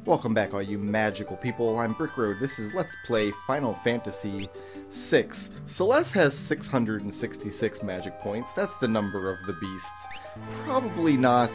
Welcome back, all you magical people. I'm Brickroad. This is Let's Play Final Fantasy VI. Celeste has 666 magic points. That's the number of the beasts. Probably not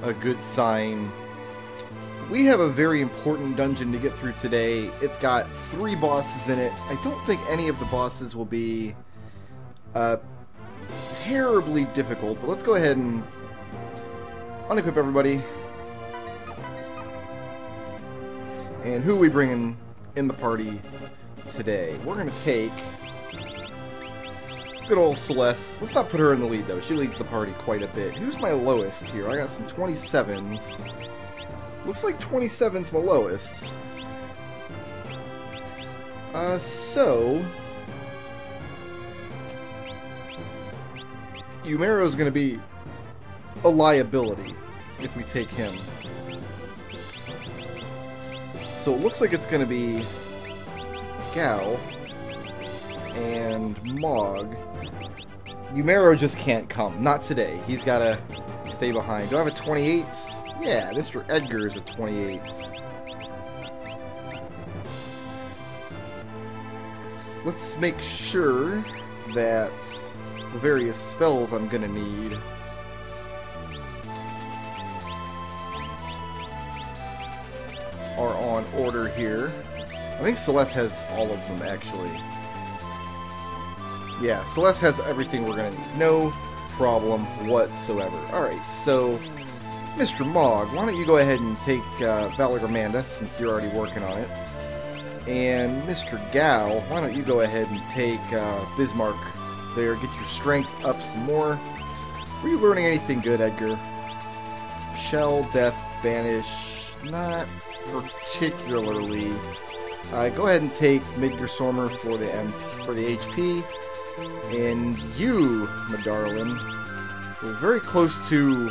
a good sign. We have a very important dungeon to get through today. It's got 3 bosses in it. I don't think any of the bosses will be terribly difficult, but let's go ahead and unequip everybody. And who are we bringing in the party today? We're going to take good old Celeste. Let's not put her in the lead, though. She leads the party quite a bit. Who's my lowest here? I got some 27s. Looks like 27's my lowest. So Umaro's going to be a liability if we take him. So it looks like it's going to be Gao and Mog. Umaro just can't come. Not today. He's got to stay behind. Do I have a 28s? Yeah, Mr. Edgar is a 28s. Let's make sure that the various spells I'm going to need are on order here. I think Celeste has all of them, actually. Yeah, Celeste has everything we're gonna need. No problem whatsoever. Alright, so Mr. Mog, why don't you go ahead and take Valagramanda, since you're already working on it. And Mr. Gao, why don't you go ahead and take Bismarck there, get your strength up some more. Were you learning anything good, Edgar? Shell, Death, Banish, not particularly. Go ahead and take Midgar Sormer for the HP, and you, my darling, we're very close to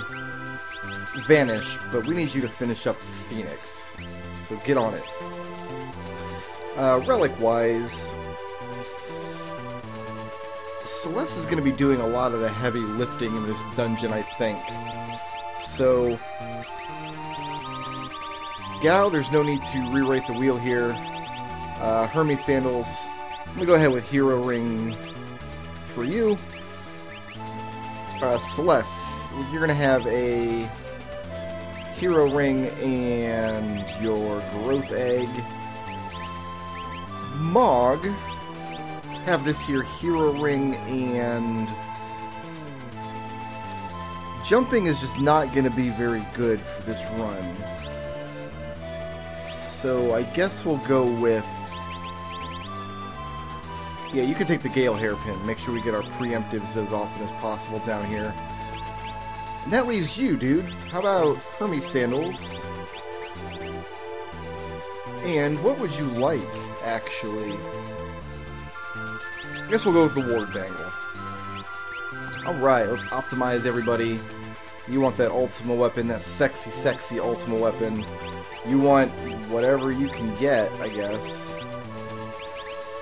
Vanish, but we need you to finish up Phoenix, so get on it. Relic-wise, Celeste is going to be doing a lot of the heavy lifting in this dungeon, I think. So Gao, there's no need to rewrite the wheel here. Hermes Sandals, I'm going to go ahead with Hero Ring for you. Celeste, you're going to have a Hero Ring and your Growth Egg. Mog, have this here Hero Ring, and jumping is just not going to be very good for this run. So I guess we'll go with... Yeah, you can take the Gale Hairpin. Make sure we get our preemptives as often as possible down here. And that leaves you, dude. How about Hermes Sandals? And what would you like, actually? I guess we'll go with the Ward Bangle. Alright, let's optimize everybody. You want that Ultima weapon, that sexy, sexy Ultima weapon. You want whatever you can get, I guess.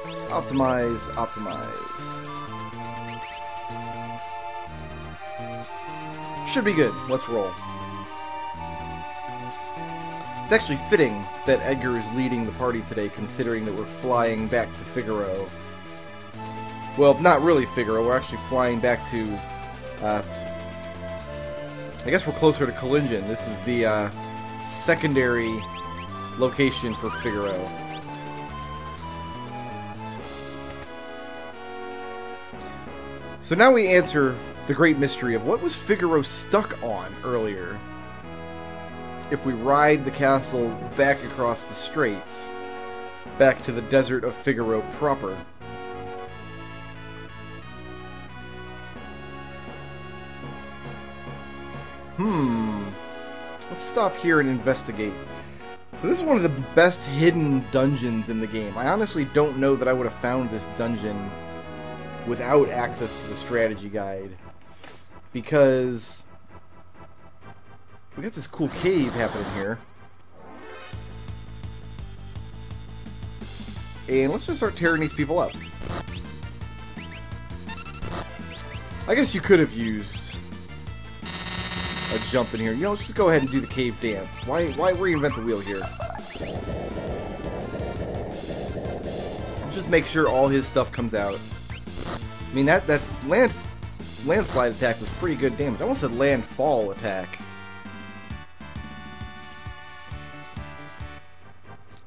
Just optimize, optimize. Should be good. Let's roll. It's actually fitting that Edgar is leading the party today, considering that we're flying back to Figaro. Well, not really Figaro. We're actually flying back to... I guess we're closer to Collingen. This is the secondary location for Figaro. So now we answer the great mystery of what was Figaro stuck on earlier. If we ride the castle back across the straits, back to the desert of Figaro proper. Let's stop here and investigate. So this is one of the best hidden dungeons in the game. I honestly don't know that I would have found this dungeon without access to the strategy guide. Because we got this cool cave happening here. And let's just start tearing these people up. I guess you could have used a jump in here. You know, let's just go ahead and do the cave dance. Why reinvent the wheel here? Let's just make sure all his stuff comes out. I mean, that landslide attack was pretty good damage. I almost said landfall attack.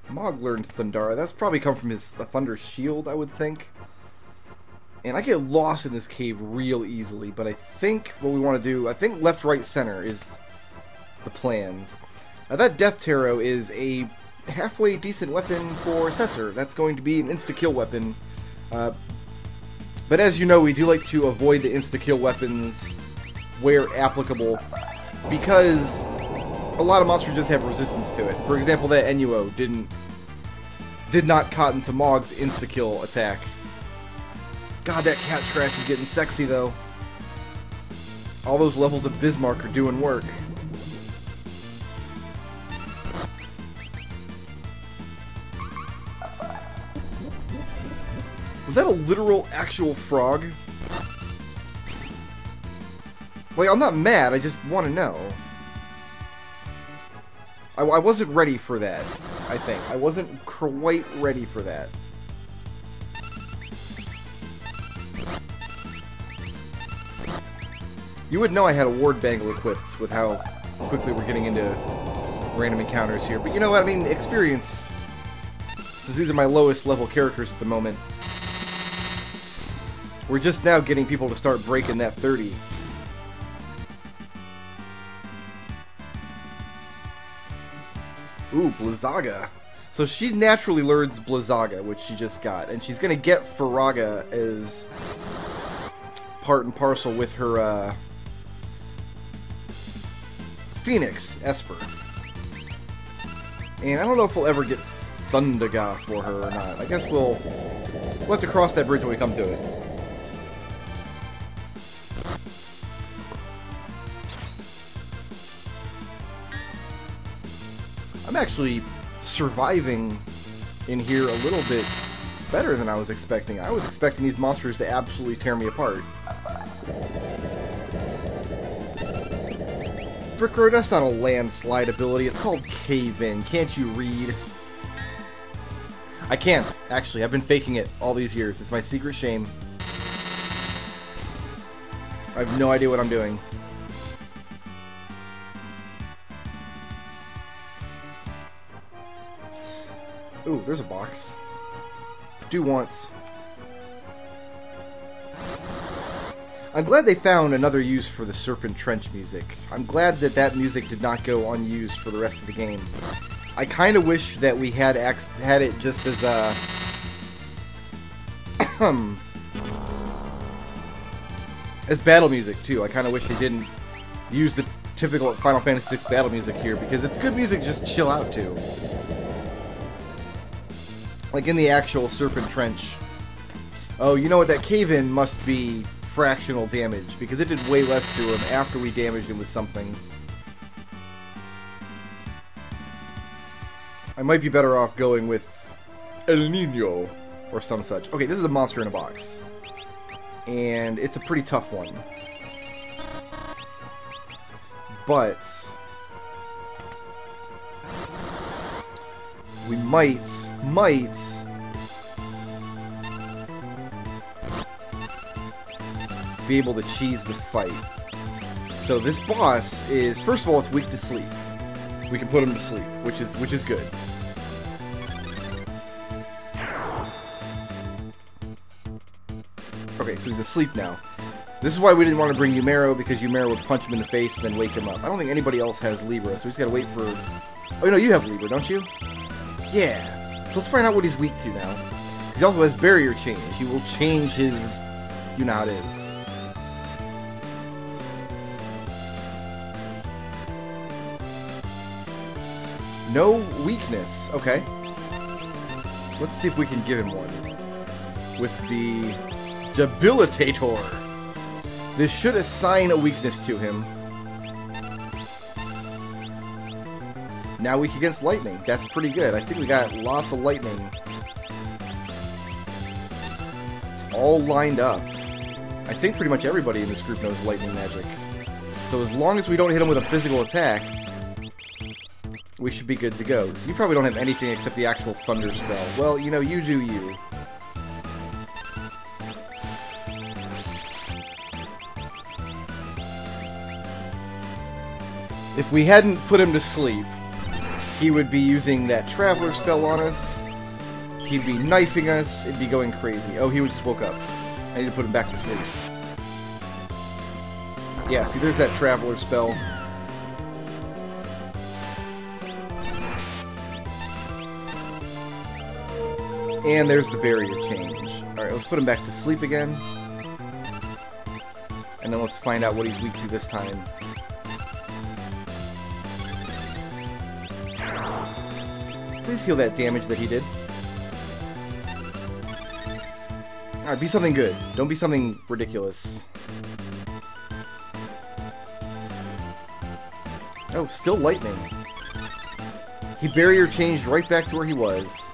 Mog learned Thundara. That's probably come from his Thunder Shield, I would think. And I get lost in this cave real easily, but I think what we want to do, I think left, right, center is the plans. Now that Death Tarot is a halfway decent weapon for Assessor. That's going to be an insta-kill weapon. But as you know, we do like to avoid the insta-kill weapons where applicable, because a lot of monsters just have resistance to it. For example, that Enuo did not cotton to Mog's insta-kill attack. God, that cat scratch is getting sexy, though. All those levels of Bismarck are doing work. Was that a literal, actual frog? Like, I'm not mad, I just want to know. I wasn't ready for that, I think. I wasn't quite ready for that. You would know I had a ward bangle equipped with how quickly we're getting into random encounters here. But you know what, I mean, experience. Since these are my lowest level characters at the moment, we're just now getting people to start breaking that 30. Ooh, Blizzaga. So she naturally learns Blizzaga, which she just got. And she's going to get Faraga as part and parcel with her Phoenix Esper. And I don't know if we'll ever get Thundaga for her or not. I guess we'll have to cross that bridge when we come to it. I'm actually surviving in here a little bit better than I was expecting. I was expecting these monsters to absolutely tear me apart. Brickroad, that's not a landslide ability. It's called Cave In. Can't you read? I can't, actually. I've been faking it all these years. It's my secret shame. I have no idea what I'm doing. Ooh, there's a box. Do once. I'm glad they found another use for the Serpent Trench music. I'm glad that that music did not go unused for the rest of the game. I kind of wish that we had it just as a... as battle music, too. I kind of wish they didn't use the typical Final Fantasy VI battle music here, because it's good music just chill out to. Like in the actual Serpent Trench. Oh, you know what? That cave-in must be fractional damage, because it did way less to him after we damaged him with something. I might be better off going with El Nino or some such. Okay, this is a monster in a box. And it's a pretty tough one. But we might be able to cheese the fight. So this boss is, first of all, it's weak to sleep. We can put him to sleep, which is good. Okay, so he's asleep now. This is why we didn't want to bring Umaro, because Umaro would punch him in the face and then wake him up. I don't think anybody else has Libra, so we just gotta wait for... Oh, no, you have Libra, don't you? Yeah. So let's find out what he's weak to now. Because he also has barrier change. He will change his... You know how it is. No weakness. Okay. Let's see if we can give him one. With the Debilitator. This should assign a weakness to him. Now weak against lightning. That's pretty good. I think we got lots of lightning. All lined up. I think pretty much everybody in this group knows lightning magic. So as long as we don't hit him with a physical attack, we should be good to go. So you probably don't have anything except the actual thunder spell. Well, you know, you do you. If we hadn't put him to sleep, he would be using that traveler spell on us. He'd be knifing us. It'd be going crazy. Oh, he just woke up. I need to put him back to sleep. Yeah, see, there's that traveler spell. And there's the barrier change. Alright, let's put him back to sleep again. And then let's find out what he's weak to this time. Please heal that damage that he did. Alright, be something good. Don't be something ridiculous. Oh, still lightning. He barrier changed right back to where he was.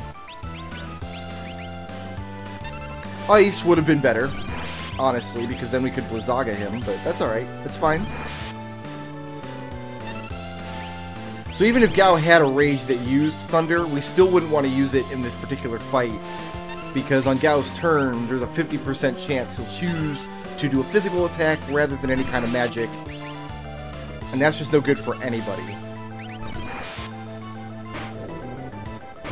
Ice would have been better, honestly, because then we could Blizzaga him, but that's alright. It's fine. So even if Gao had a rage that used Thunder, we still wouldn't want to use it in this particular fight, because on Gao's turn, there's a 50% chance he'll choose to do a physical attack rather than any kind of magic, and that's just no good for anybody.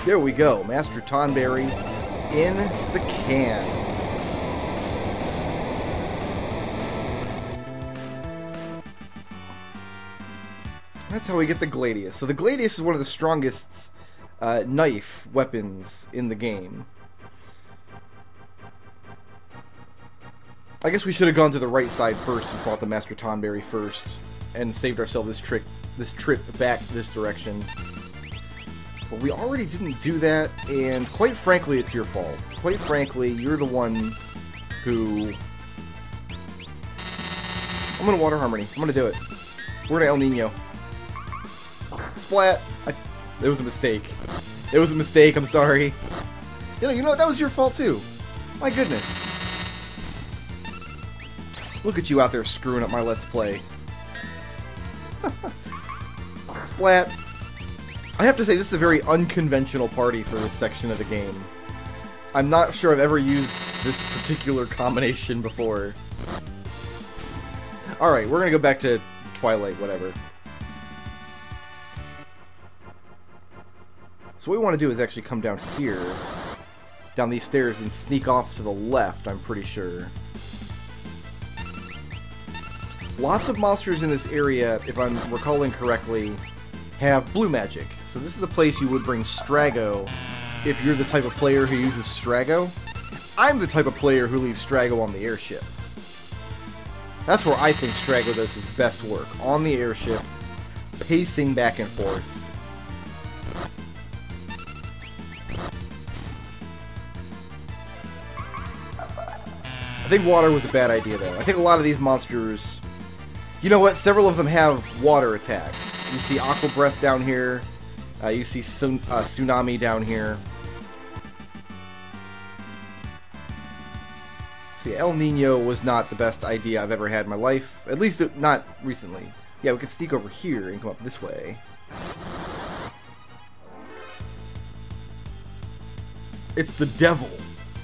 There we go, Master Tonberry in the can. That's how we get the Gladius. So the Gladius is one of the strongest knife weapons in the game. I guess we should have gone to the right side first and fought the Master Tonberry first, and saved ourselves this trip back this direction. But we already didn't do that, and quite frankly, it's your fault. Quite frankly, you're the one who... I'm gonna Water Harmony. I'm gonna do it. We're gonna El Nino. Splat! It was a mistake. It was a mistake, I'm sorry. You know what? That was your fault too. My goodness. Look at you out there screwing up my Let's Play. Splat! I have to say, this is a very unconventional party for this section of the game. I'm not sure I've ever used this particular combination before. Alright, we're gonna go back to Twilight, whatever. So what we want to do is actually come down here, down these stairs, and sneak off to the left, I'm pretty sure. Lots of monsters in this area, if I'm recalling correctly, have blue magic. So this is a place you would bring Strago if you're the type of player who uses Strago. I'm the type of player who leaves Strago on the airship. That's where I think Strago does his best work. On the airship, pacing back and forth. I think water was a bad idea, though. I think a lot of these monsters... You know what? Several of them have water attacks. You see Aqua Breath down here. You see Tsunami down here. See, El Nino was not the best idea I've ever had in my life. At least not recently. Yeah, we could sneak over here and come up this way. It's the devil.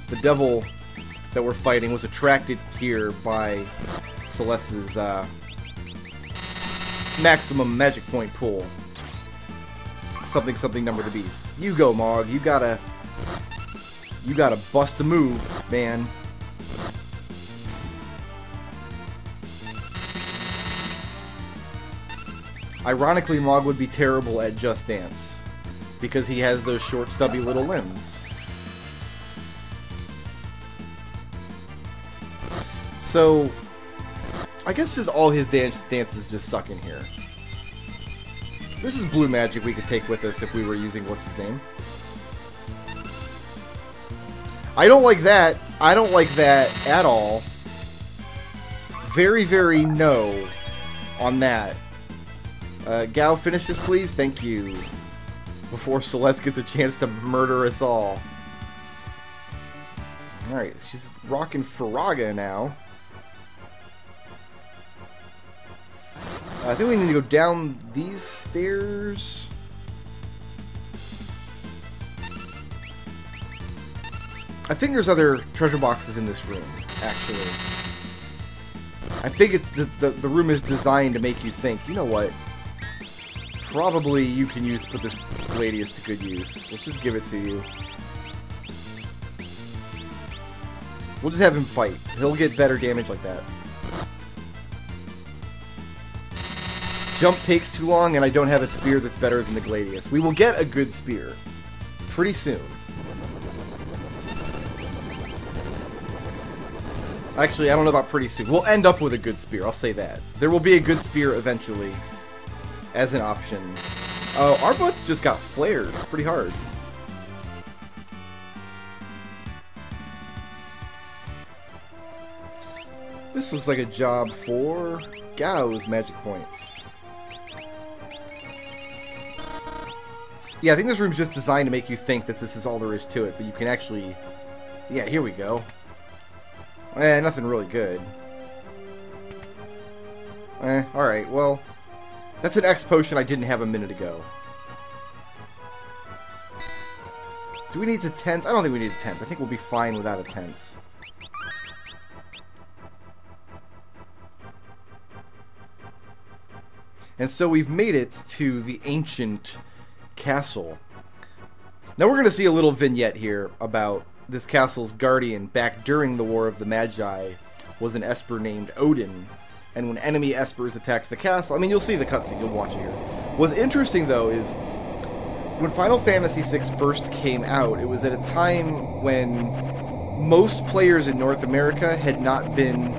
The devil that we're fighting was attracted here by Celeste's maximum magic point pool. Something something number the beast. You go, Mog. You gotta bust a move, man. Ironically, Mog would be terrible at Just Dance because he has those short, stubby little limbs. So, I guess just all his dances just suck in here. This is blue magic we could take with us if we were using what's his name. I don't like that. I don't like that at all. Very, very no on that. Gao, finish this, please. Thank you. Before Celeste gets a chance to murder us all. Alright, she's rocking Faraga now. I think we need to go down these stairs. I think there's other treasure boxes in this room, actually. I think the room is designed to make you think, you know what? Probably you can put this Gladius to good use. Let's just give it to you. We'll just have him fight. He'll get better damage like that. Jump takes too long, and I don't have a spear that's better than the Gladius. We will get a good spear pretty soon. Actually, I don't know about pretty soon. We'll end up with a good spear, I'll say that. There will be a good spear eventually, as an option. Our butts just got flared pretty hard. This looks like a job for Gao's magic points. Yeah, I think this room's just designed to make you think that this is all there is to it, but you can actually... Yeah, here we go. Nothing really good. Alright, well... That's an X potion I didn't have a minute ago. Do we need to tense? I don't think we need a tense. I think we'll be fine without a tense. And so we've made it to the ancient castle. Now we're going to see a little vignette here about this castle's guardian back during the War of the Magi was an Esper named Odin. And when enemy Espers attacked the castle, I mean, you'll see the cutscene, you'll watch it here. What's interesting, though, is when Final Fantasy VI first came out, it was at a time when most players in North America had not been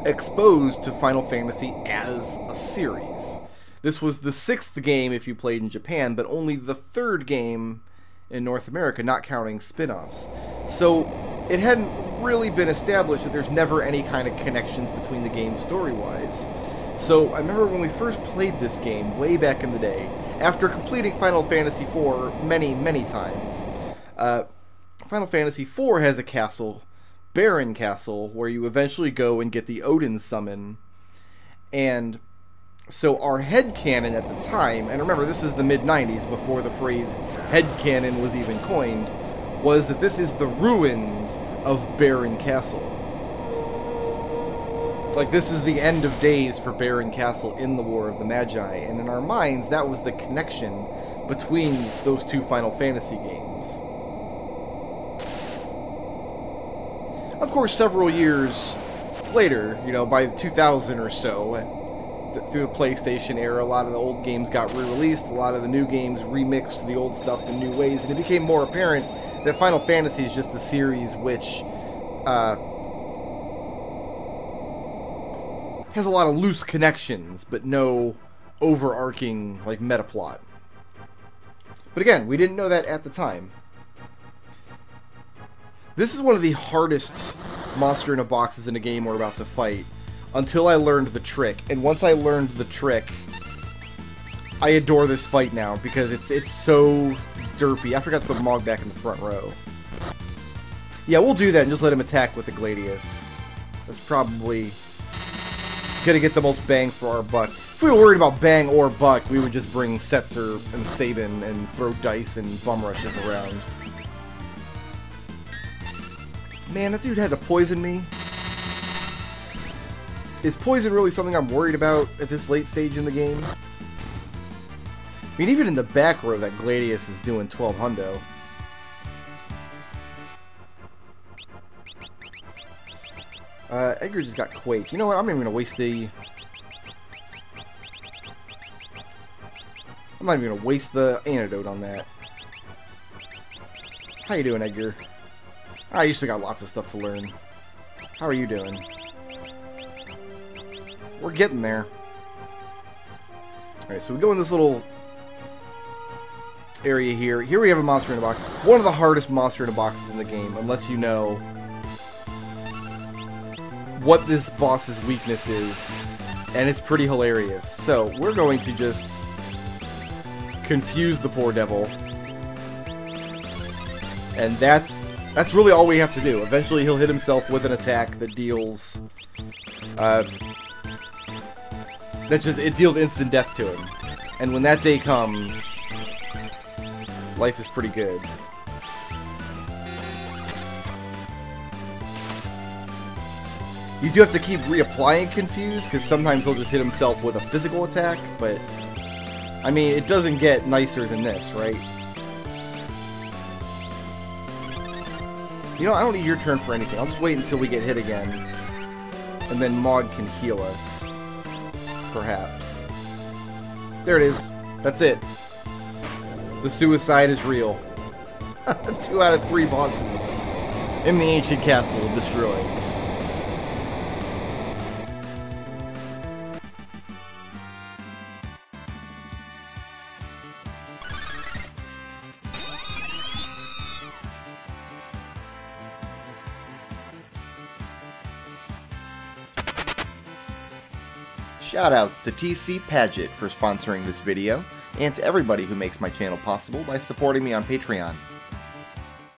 exposed to Final Fantasy as a series. This was the 6th game if you played in Japan, but only the 3rd game in North America, not counting spin-offs. So it hadn't really been established that there's never any kind of connections between the games story-wise. So I remember when we first played this game way back in the day, after completing Final Fantasy IV many, many times, Final Fantasy IV has a castle, Baron Castle, where you eventually go and get the Odin summon. And so our headcanon at the time, and remember this is the mid-90s before the phrase headcanon was even coined, was that this is the ruins of Baron Castle. Like, this is the end of days for Baron Castle in the War of the Magi, and in our minds that was the connection between those two Final Fantasy games. Of course, several years later, you know, by 2000 or so, through the PlayStation era, a lot of the old games got re-released, a lot of the new games remixed the old stuff in new ways, and it became more apparent that Final Fantasy is just a series which has a lot of loose connections, but no overarching, like, meta plot. But again, we didn't know that at the time. This is one of the hardest monster in a boxes in a game we're about to fight, until I learned the trick. And once I learned the trick, I adore this fight now, because it's so derpy. I forgot to put Mog back in the front row. Yeah, we'll do that and just let him attack with the Gladius. That's probably gonna get the most bang for our buck. If we were worried about bang or buck, we would just bring Setzer and Sabin and throw dice and bum rushes around. Man, that dude had to poison me. Is poison really something I'm worried about at this late stage in the game? I mean, even in the back row, that Gladius is doing 12 hundo. Edgar just got Quake. You know what? I'm not even going to waste the... I'm not even going to waste the antidote on that. How you doing, Edgar? Ah, you still got lots of stuff to learn. How are you doing? We're getting there. Alright, so we go in this little area here. Here we have a monster in a box. One of the hardest monster in a boxes in the game, unless you know what this boss's weakness is. And it's pretty hilarious. So, we're going to just confuse the poor devil. And that's really all we have to do. Eventually he'll hit himself with an attack that deals That just, it deals instant death to him. And when that day comes, life is pretty good. You do have to keep reapplying Confuse, because sometimes he'll just hit himself with a physical attack, but I mean, it doesn't get nicer than this, right? You know, I don't need your turn for anything. I'll just wait until we get hit again. And then Mog can heal us. Perhaps. There it is. That's it. The suicide is real. 2 out of 3 bosses in the ancient castle destroyed. Shoutouts to TC Paget for sponsoring this video, and to everybody who makes my channel possible by supporting me on Patreon.